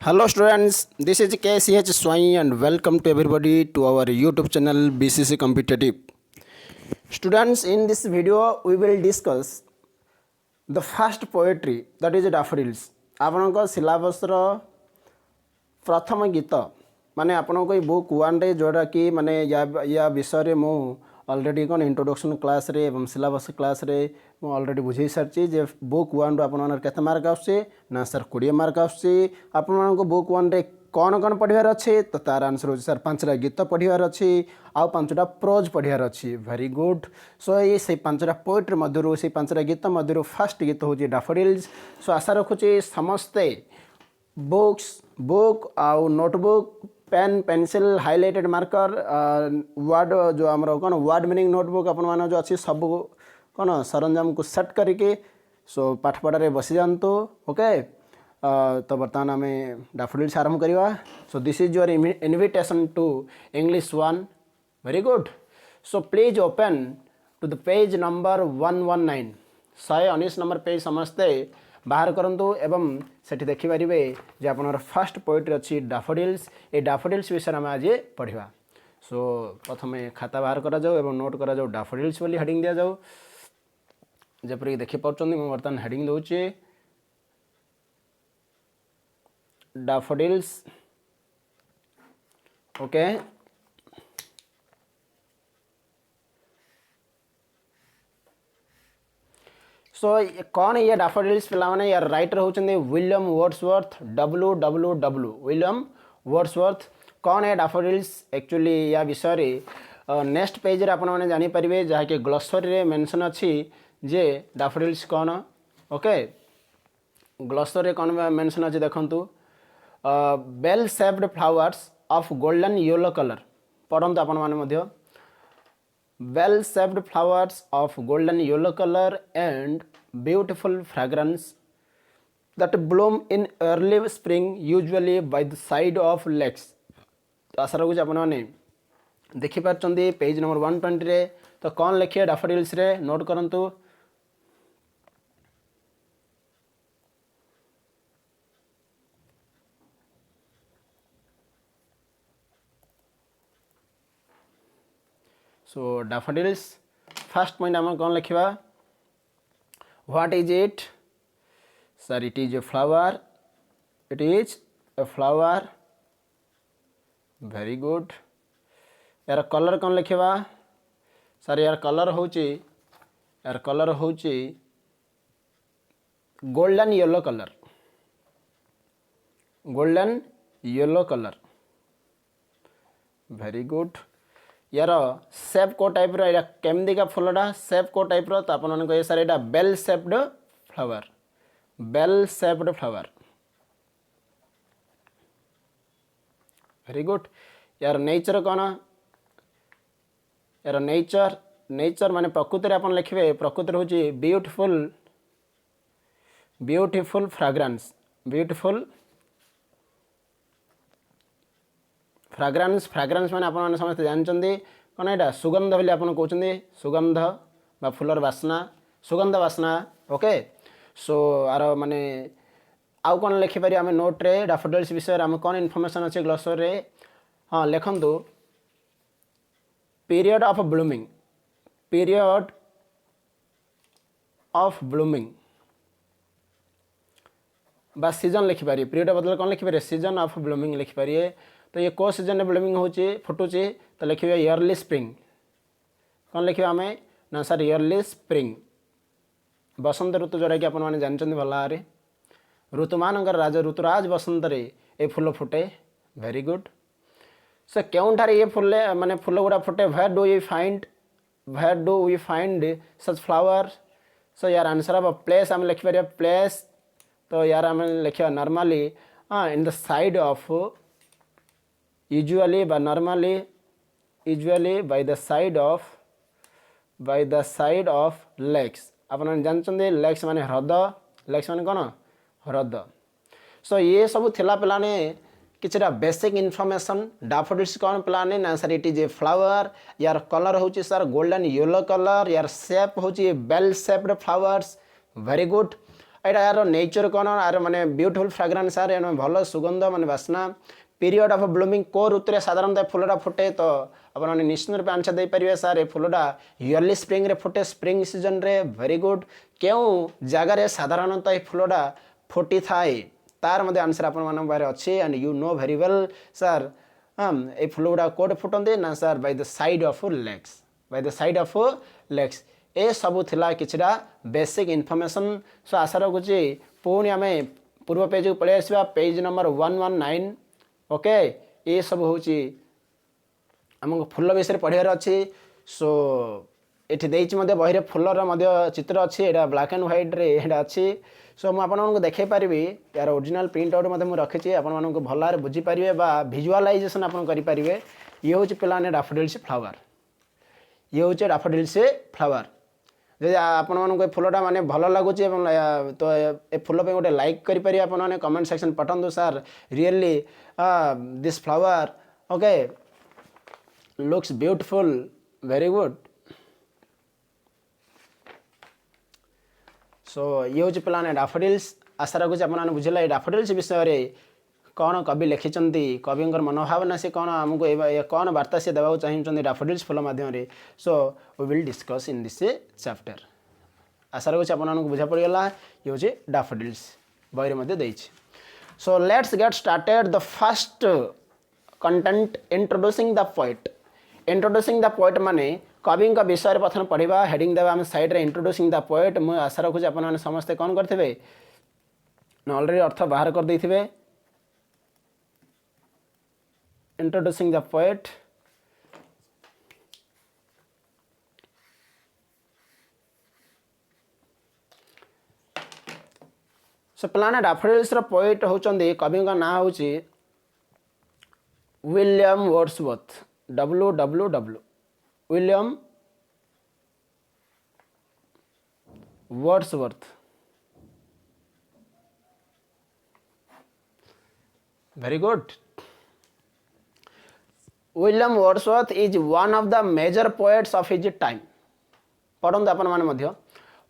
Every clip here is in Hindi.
Hello students, this is KCH Swai and welcome to everybody to our YouTube channel BCC Competitive. Students, in this video we will discuss the first poetry, that is daffodils. आपनका syllabus रो प्रथम गीत माने आपनको ये बुक 1 रे जोड़ा कि माने या विषय रे मु ऑलरेडी कौन इंट्रोडक्शन क्लास रे एवं सिलेबस क्लास रे मु ऑलरेडी बुझे सारची जे बुक 1 रो आपन केते मार्क आउछे ना सर 20 मार्क आउछे आपन को बुक 1 रे कौन कौन पढ़ियार अच्छे तो तार आंसर हो सर 5टा गीत पढ़ियार अच्छे आउ 5टा प्रोज पढ़ियार अच्छे वेरी गुड सो ये से 5टा पोएट्री मध्यरु से 5टा गीत मध्यरु फर्स्ट गीत हो डैफोडिल्स सो आशा रखुचे समस्ते बुक आउ notebook pen pencil highlighted marker वर्ड जो आमर कौन वर्ड मीनिंग नोटबुक अपन मान जो अच्छी सब कौन सरंजाम को सेट करके सो पाठ पढ़ारे बसी जातु ओके तो बर्तमान आम डैफोडिल्स आरंभ करवा so this is your invitation to English 1 very good so please open to the page number 119 119 number page समस्ते बाहर करंतु एवं सेठी देखि परिबे जे आपनर फर्स्ट पोएट्री अछि डैफोडिल्स ए डैफोडिल्स विषय हम आज पढ़िबा सो प्रथमे खाता बाहर करा जाऊ एवं नोट करा जाऊ डैफोडिल्स बोली हेडिंग दिया जाऊ जेपरि देखि पड़छन्ती म वर्तमान हेडिंग दउछि डैफोडिल्स ओके सो कौन ये डैफोडिल्स पिला माने यार राइटर होचंदे William Wordsworth WWW William Wordsworth कौन है डैफोडिल्स एक्चुअली या विषय रे नेक्स्ट पेज रे आपण माने जानि परिबे जहा के ग्लोसरी रे मेंशन अछि जे डैफोडिल्स कौन ओके ग्लोसरी रे कौन मेंशन अछि देखंतु bell shaped flowers of golden yellow colour पढंतु आपण माने मध्य well shaped flowers of golden yellow color and beautiful fragrance that bloom in early spring usually by the side of lakes तो आशा रखुच आपण माने देखि पारचंदी पेज नंबर 120 रे तो कौन लिखे डैफोडिल्स रे नोट करंतु so daffodils first point आम कौन लिखा what is it sir it is a flower it is a flower very good यार कलर कौन लिखा सर यार कलर होची golden yellow colour very good यार सेप को टाइप रो केमदी का फुलटा सेप को टाइप रो तो आपन कहे सर एटा bell shaped flower very good यार नेचर कौन यार नेचर माने प्रकृति रे अपन लिखबे प्रकृति होची ब्यूटीफुल फ्रेग्रेंस माने आपन समस्त जानचंदी कोन एटा सुगंध बोली आपन कहउचंदी सुगंध बा फुलर सुगंध वासना ओके सो आर माने आउ कोन लिखि पारि हम नोट रे डैफोडिल्स विषय हम कोन इन्फॉर्मेशन अछि ग्लोसरी रे हां लिखंतु पीरियड ऑफ ब्लूमिंग बा सीजन लिखि पारि पीरियड बदल कोन लिखि पारि सीजन ऑफ ब्लूमिंग लिखि पारि तो ये को सीजन में ब्लूमिंग होची फुटुची तो लिखिए ईयरली स्प्रिंग कौन लिखिए आम ना सर ईयरली स्प्रिंग बसंत ऋतु जोड़ा कि आपने जानते भल भाव ऋतुमान ऋतुराज बसंत रे ए फूल फुटे वेरी गुड सो क्योंठार ये फूल माने फूल गुड़ा फुटे where do we find such flower so यार आंसर ऑफ प्लेस आम लिखिपर प्लेस तो यार आम लिखा normally in the side of usually by the side of lakes अपन जानचंदे लेक्स माने कौन ह्रद सो ये सब थिला पिलाने किछटा बेसिक इन्फॉर्मेशन डैफोडिल्स कौन पिलाने ना sir it is a flower यार कलर होची सर गोल्डन येलो कलर यार शेप होची bell shaped flowers very good यहाँ यार नेचर कौन यार माने ब्यूटीफुल फ्राग्रेंस यार भल सुगंध माने बास्ना पीरियड ऑफ ब्लूमिंग को ऋतु साधारणतः फुलटा फुटे तो आपने निश्चित रूप आंसर दे पारे सर ये फुलटा इयरली स्प्रिंग रे फुटे स्प्रिंग सीजन रे वेरी गुड क्यों जगार साधारणतः ये फुलटा फुटी थाए तार मध्य आंसर आप अच्छे and you know very well sir ये फुल गुड़ा कोड फुटते ना सर by the side of legs by the side of legs ए सबू थिला किछड़ा बेसिक इनफॉरमेशन सो आशा रखुची पुणी आम पूर्व पेज को पलि आसवा पेज नंबर 119 ओके ये सब हूँ आमको फुल विषय पढ़ार अच्छी सो ये बही फुलर चित्र अच्छी यहाँ ब्लैक एंड व्हाइट रे यहाँ अच्छी सो मुझे देखे पारि यार ओरिजिनल प्रिंट आउट मुझे रखी आपको भल भाव बुझीपारे भिजुआलाइजेसन आप करेंगे ये हूँ पे डैफोडिल्स फ्लावर ये हूँ डैफोडिल्स फ्लावर जदि आपण फुलटा माने भल लगुच तो ए फुल पे गोटे लाइक करेंगे आपने कमेंट सेक्शन पठातु sir really this flower okay looks beautiful very good so ये हूँ पे डैफोडिल्स आशा रखुच आपने बुझे डैफोडिल्स विषय कौन कवि लिखिं कवि मनोभावना से कौन आमको कौन वार्ता से देवा चाहिए डैफोडिल्स फुल माध्यम so we will discuss in this chapter आशा रखुच आपको बुझा पड़गला ये हूँ डैफोडिल्स बही में so let's get started the first content introducing the poet माने कवि विषय प्रथम पढ़ा हेडिंग देवा आम साइड रे इंट्रोड्यूसिंग द पोएट मुझे आशा रखुच आपने समस्ते कौन करेंगे ऑलरेडी अर्थ बाहर कर देथिबे introducing the poet so planet daffodils रो पोएट होचंदी कवि का नाम होची William Wordsworth WWW William Wordsworth very good William Wordsworth is one of the major poets of his time. पढ़ंतु आपण माने मध्य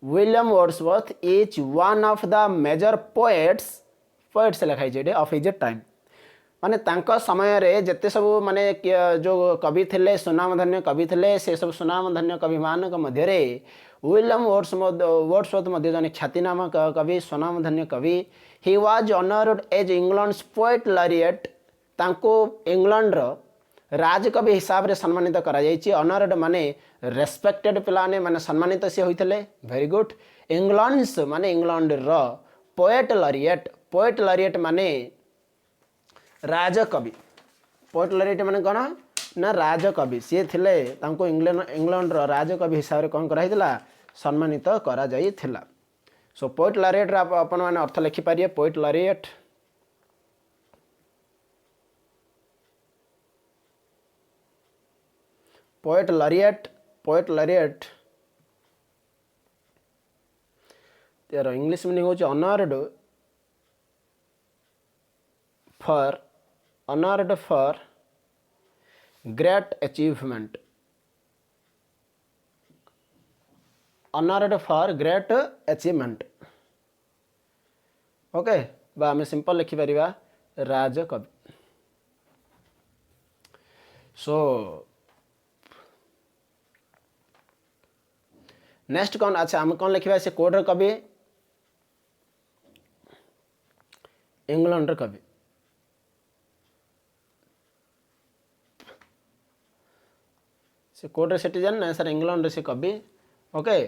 William Wordsworth is one of the major poets लिखाई जे of his time. माने तांको समय रे जत्ते सब माने जो कवि थिले सुनामधन्य कवि थिले से सब सुनामधन्य कवि मानक मध्य रे विलियम वर्ड्सवर्थ मध्य जने ख्यातिनाम कवि सुनामधन्य कवि he was honoured as England's poet laureate तांको इंग्लैंड रो राजकवि हिसाब से सम्मानित करा जायछि ऑनर्ड माने रेस्पेक्टेड पिलाने माने सम्मानित से होइतले वेरी गुड इंग्लैंड्स माने इंग्लैंड रो पोएट लॉरिएट माने राजकवि पोएट लॉरिएट माने कोन ना राजकवि सी थिले तांको इंग्लैंड रो राजकवि हिसाब से कोन कराइतला सम्मानित करा जायथिला सो पोएट लॉरिएट अपन माने अर्थ लिखि पारिए पोएट लॉरिएट पोएट लॉरिएट यार इंग्लिश मीनिंग होची honoured for great achievement okay बा आम सिंपल लिखि परिबा राजकवि सो नेक्स्ट कौन अच्छा आम कौन लिखा से कोड कवि इंग्लैंड कवि से कोड सिटीजन ना सर इंग्लैंड से कवि okay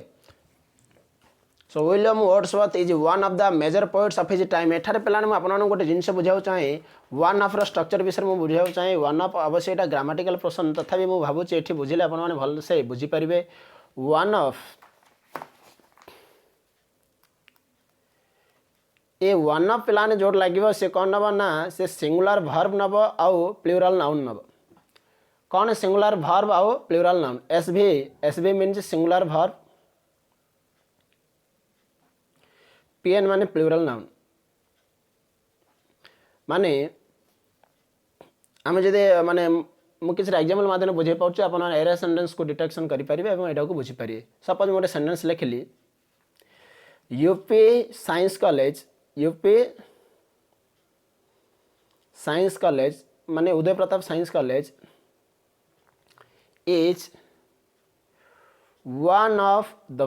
so William Wordsworth is one of the major poets of his time एठारे पिलाने मु आपन गोटे जिनस बुझाउ चाहे वन ऑफ रो स्ट्रक्चर विषय मु बुझाउ चाहे वन ऑफ अवश्य एटा ग्रामेटिकल प्रश्न तथापि मु भाबुची एठी बुझिले आपन माने भल से बुझी परिबे वन ऑफ ये वन ऑफ पिलाने जोड़ लगे से कौन नब ना से सिंगुलर वर्ब नब आउ प्लूरल नाउन नब कौन सिंगुलर वर्ब आउ plural noun SV means singular verb PN माने प्लूरल नाउन माने आम जदि माने मु किसी एग्जाम्पल माध्यम बुझे पार्छ आप एरर सेंटेंस को डिटेक्शन करेंगे और यहाँ को बुझीपारे सपोज गोटे सेंटेंस लिखिली UP science college, UP science college माने Udai Pratap science college is one of the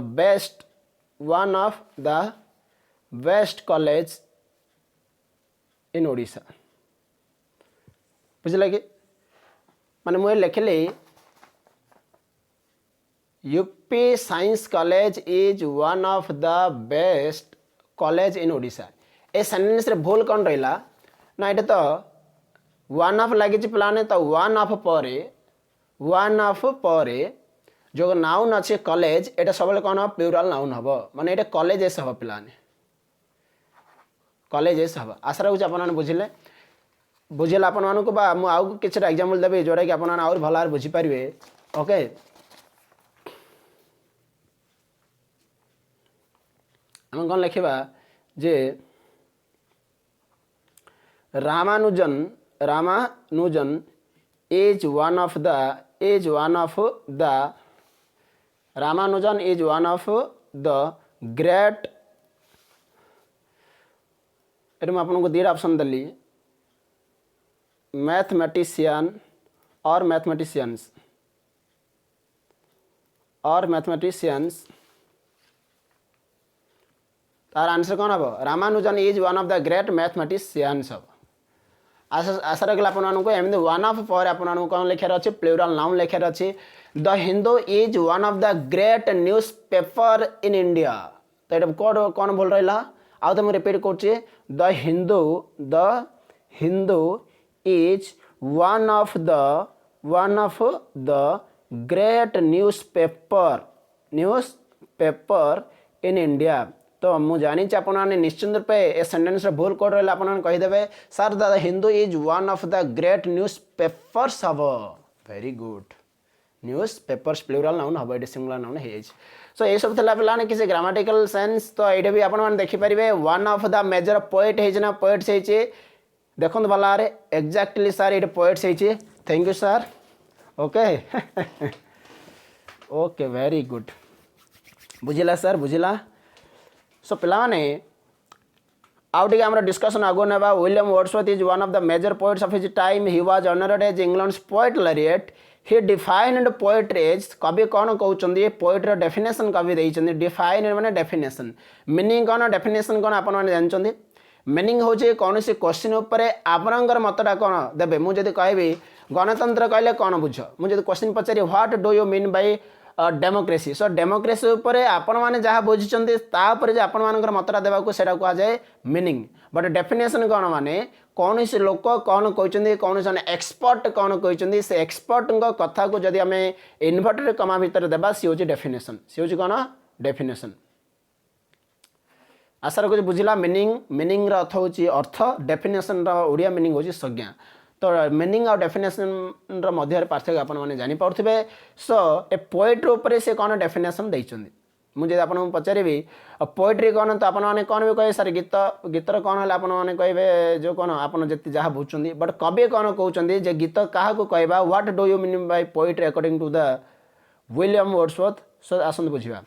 best college in Odisha. बुझल कि माने मुझे लिखली UP science college is one of the best college in Odisha. ए सेंटेंस रे भूल कौन रहा ना, ये तो वन ऑफ लगी पे तो वन ऑफ पर जो नाउन अच्छे कॉलेज एटा सब कौन प्लूराल नाउन हम माने ये कॉलेजेस हम पे कॉलेजेस हम। आशा रखुच्छे आपने बुझे बुझेगा आपण मानक आउ कि एग्जांपल देवी जोटा कि आप भल बुझीपारे। ओके आम कौन लिखा जे Ramanujan is one of the Ramanujan is one of the great, ये मैं आपको दीड ऑप्शन दिल्ली मैथमेटिशियन और मैथमेटिशियंस तार आंसर कौन हम Ramanujan is one of the great mathematicians हम। आशा रखिए आपको एमती वन ऑफ पर आपको कौन लिखार अच्छे प्लूराल नाउन लिखार अच्छे। The Hindu is one of the great news paper in India, तो ये कौन भूल रहा आउ तो मुझे रिपीट कर the Hindu is one of the great news paper in India. तो मुझे जानी आपने निश्चित रूपे ए सेंटेंस भूल कौन रहा आपने कहीदेवे sir the Hindu is one of the great newspapers हम। Very good, newspapers plural noun हम, ये सिंगुलर नाउन है। सो ये सब था पे किसी ग्रामाटिकल सेंस। तो ये भी आपने देखिपारे one of the major poet है पोएट्स है देखो भला एक्जाक्टली सर ये पोएट्स है। Thank you sir. Okay okay very good बुझिला सर बुझिला। सो पे आउ टे आम डिस्कसन आगो ना William Wordsworth is one of the major poets of his time. He was honoured as England's poet laureate. He defined poetry as कवि कौन कहते पोएट्री डेफिनेशन कवि देते डिफाइन माने डेफिनेशन मीनिंग कौन डेफिनेशन कौन आपने जानते मीनिंग हूँ कौन सी क्वेश्चन उपर आपणकर मतटा कौन देवे। मुझे कहबी गणतंत्र कहले कौन बुझ मुझे क्वेश्चन पचारि what do you mean by democracy. So democracy उपर आपण मैंने जहाँ बुझे तापर आपण मान मतटा देवा कह जाए मीनिंग। बट डेफिनेशन कौन माने कौन सी लोक कौन कहते कौन से एक्सपर्ट कौन कहते से एक्सपर्ट कथा को जदि आम इनवर्टेड कमा भितर देवा सी हूँ डेफिनेशन सी हूँ कौन डेफिनेशन। आशा रखुच्छे बुझिला मीनिंग अर्थ हूँ अर्थ डेफिनेशन ओडिया मीनिंग हूँ संज्ञा। तो मीनिंग और डेफिनेशन मध्य पार्थक्य आपने जानीपे। सो ए पोएट्री उपर से कौन डेफिनेशन देते मुझे आपको पचारि पोएट्री कौन तो आपने कौन भी कहे सर गीतर कौन है आपने कहे जो कौन आप जहाँ बुझुं। बट कवि कौन कहते जे गीत क्या कहवा what do you mean by poetry according to the William Wordsworth. So आसत बुझा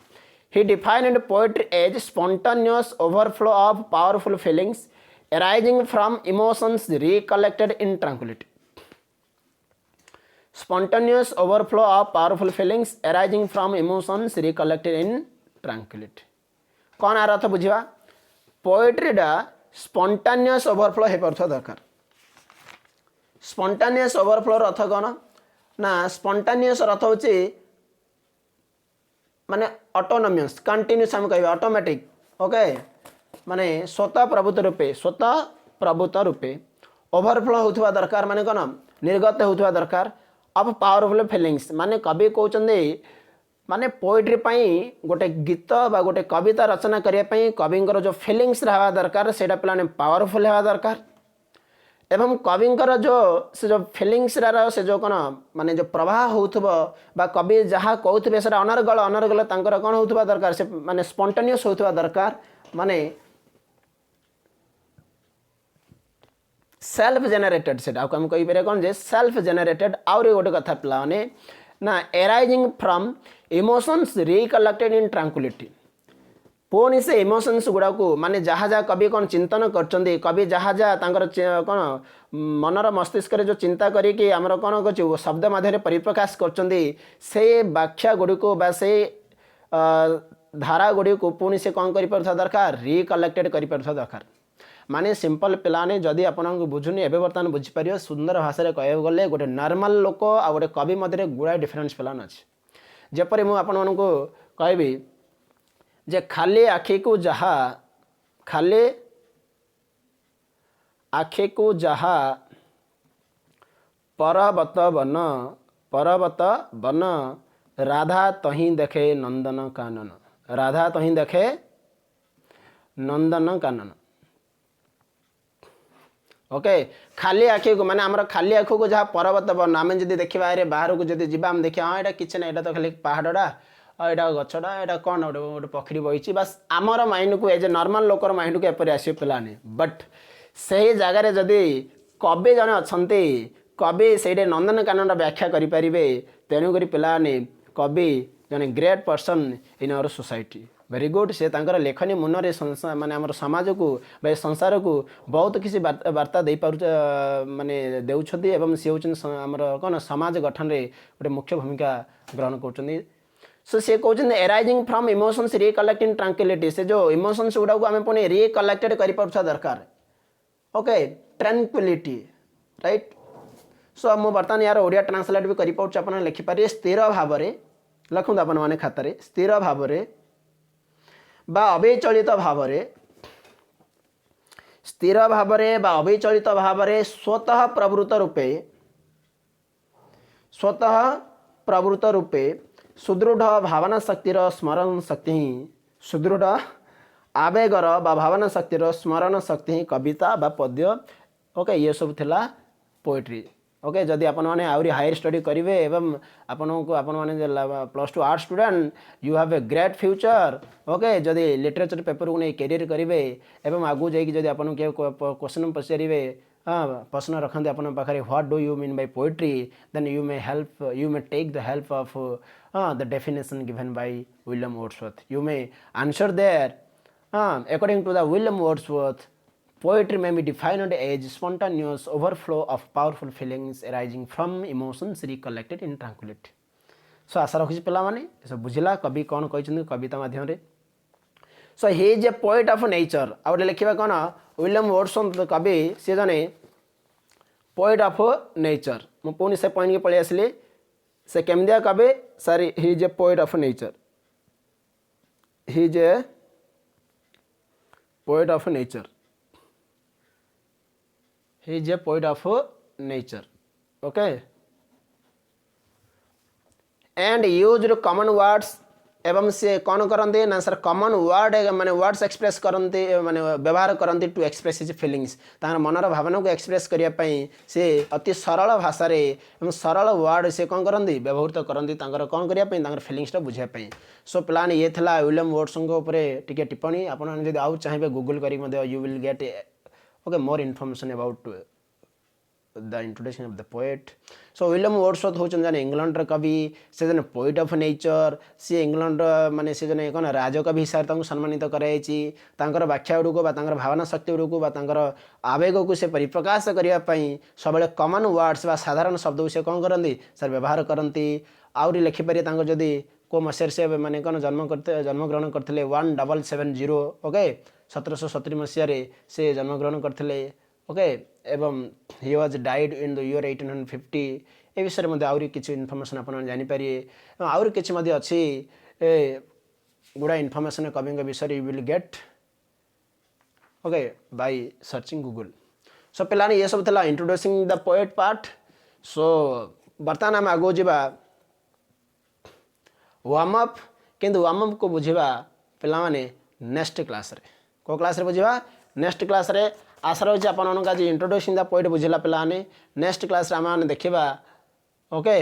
he defined poetry as spontaneous overflow of powerful feelings arising from emotions recollected in tranquility. Spontaneous overflow of powerful feelings arising from emotions recollected in tranquility. कौन आ अर्थ बुझा पोएट्री डा स्पॉन्टेनियस ओवरफ्लो हो पार दरकार। स्पॉन्टेनियस ओवरफ्लो अर्थ कौन ना स्पॉन्टेनियस अर्थ हूँ माने ऑटोनोमियस कंटिन्यूस हम कह ऑटोमेटिक। ओके माने स्वतः प्रभुत्व रूपे ओवरफ्लो होता दरकार माने कौन निर्गत होता दरकार अब पावरफुल फिलिंग्स माने कवि कहते माने पोएट्री पाई गोटे गीत बा गोटे कविता रचना करने कविंकर जो फिलिंग्स रहा दरकार से पे पावरफुल हवा दरकार एवं कविंकर जो फिलिंग्स से जो कौन माने जो प्रवाह होता कवि जहाँ कहते से अनर्गल कौन होता दरकार से माने स्पॉन्टेनियस होता दरकार माने सेल्फ जेनेटेड से आम कहीपर कौन जे सेल्फ जेनेटेड आउरी गोटे कथा पे ना arising from emotions recollected in tranquillity पुणी से इमोशंस गुड़ा को माने जहाँ जहाँ कवि कौन चिंतन कर कवि जहाँ जहाँ तांकर कौन मनर मस्तिष्क जो चिंता करी आमर कौन कर शब्द माध्यम परिप्रकाश कर व्याख्या गुड़ी को बा से धारा गुड़ी को पुणी से कौन कर दरकार रिकलेक्टेड कर दरकार माने सिंपल पिलाने जदि आपन बुझुनी एवं बर्तमान बुझीपर सुंदर भाषा कह गले गोटे नॉर्मल लोक आ गोटे कवि मध्य गुड़ा डिफरेन्स प्लान अच्छे जपरी मुझे कहबी जे खाली आखि को जहा पर्वत वन राधा तही देखे नंदन कानन राधा तही देखे नंदन कानन ओके खाली आखि को माने आमर खाली आखि को जहाँ पर्वत वन आम जब देखा बाहर को जब जा देखा हाँ यहाँ किसी ना यहाँ तो खाली पहाड़ा यहाँ गछटा यहाँ कौन गोटे गोटे पक्षी बही बस आमर माइंड को एज ए नॉर्मल लोकर माइंड को एपरी आस पाने बट से जगार जदि कवि जन अच्छा कवि से नंदनकानन व्याख्या करें तेणुक पाने कवि जन great person in our society very good से तांकर लेखनी मुनरे माने आमर समाज को संसार को बहुत किसी वार्ता दे पार माने देउछथि एवं सी होचन आमर कौन समाज गठन रे गोटे मुख्य भूमिका ग्रहण कर सो से कहते arising from emotions recollecting tranquillity से जो इमोशंस गुड़ा को आम पुणी रिकलेक्टेड कर दरकार ओके ट्रांक्विलिटी राइट सो मु बर्तमान यार ओडिया ट्रांसलेट भी कर लिखिपारे स्थिर भाव में लिखुद आपण मैंने खातार स्थिर भाव में बा अविचलित भाव में स्थिर भाव में बा अविचलित भाव में स्वतः प्रवृत्त रूपे सुदृढ़ भावना शक्तिर स्मरण शक्ति ही सुदृढ़ आवेगर बा भावना शक्तिर स्मरण शक्ति ही कविता बा पद्य ओके ये सब थिला पोएट्री ओके जदि आपण मैंने आहरी हायर स्टडी करेंगे एवं आपण को आपण मैंने +2 art student you have a great future okay जदि लिटरेचर पेपर को नहीं कैरियर करेंगे एवं आगू जाकि जदि आपण के क्वेश्चन पचारे हाँ प्रश्न रखते अपन पाखे what do you mean by poetry then you may take the help of the definition given by William Wordsworth you may answer there according to the William Wordsworth poetry may be defined as spontaneous overflow of powerful feelings arising from emotions recollected in tranquility so आशा रखी पे सब बुझला कवि कौन कहते कविता माध्यम so he is a poet of nature आ गए लिखा कौन विलियम वर्ड्सवर्थ कवि सी जने पोएट ऑफ नेचर मु पुणी से पॉइंट के पलि आसली से केमदिया कवि sorry he is a poet of nature he is a poet of nature he is a poet of nature okay and used common words एवं से कौन करते ना सर कॉमन वर्ड माने वर्ड्स एक्सप्रेस करते माने व्यवहार करते टू एक्सप्रेस हिज फीलिंग्स तार मनर भावना को एक्सप्रेस करने से अति सरल भाषा एवं सरल वर्ड से कौन करती व्यवहृत करती कौन करने फीलिंग्स बुझापी सो प्लान ये था विलियम वर्ड्सवर्थ टी टिप्पणी आपड़ आउ चाहिए गूगल कर you will get okay more information about the introduction of the poet so William Wordsworth होचन जने इंग्लैंड कवि से जने पोएट ऑफ नेचर सी इंग्लैंड माने से जने कोन राजकवि हिसाब से सम्मानित कराई तांकर व्याख्या गुड़क बा भावना शक्ति गुड़क बा आवेग को से परिप्रकाश करने सब कॉमन वर्ड्स बा साधारण शब्द से कौन करती सर व्यवहार करती आहरी लिखिपारे जदि को मसीह से माने कौन जन्मग्रहण करते 1770 ओके 1770 मसीह से जन्मग्रहण करते ओके एवं he was died in the year 1850 ए विषय में आहरी किसी इनफर्मेशन आप जानीपारे आहरी किसी अच्छी गुड़ा इनफर्मेशन कवि विषय you will get okay by searching Google सो पे ये सब था introducing the poet part so बर्तमान आम आगो जा वार्म अप किंतु वार्म अप को बुझा पे नेक्स्ट क्लास रे को क्लास रे बुझा नेक्स्ट क्लास रे आशा रही आप आज इंट्रोड्यूसिंग द पोएट बुझला पे नेक्स्ट क्लास रे आम देखा ओके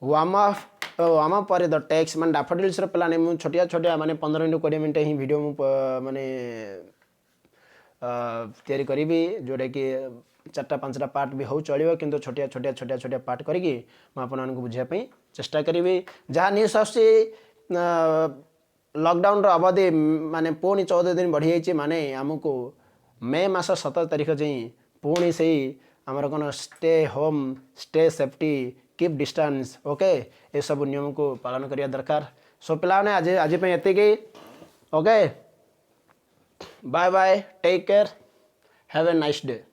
वार्म अप पर द टेक्स्ट माने डैफोडिल्स रो पे मुझे छोटिया छोटिया माने 15 मिनट 20 मिनट ही वीडियो माने तैयारी करी जोटा कि 4-5टा पार्ट भी हो चलो किंतु छोटिया छोटिया छोटिया छोटिया पार्ट करके बुझापी चेष्टा करी जहाँ न्यूज आस लॉकडाउन अवधि माने पुणी 14 दिन बढ़ी जाइए माने आमको मे मास 17 तारीख जाई पुणी से आमर कौन stay home stay safety keep distance okay ये सब नियम को पालन करिया दरकार। सो पिलाने आज आज ये okay bye bye take care have a nice day.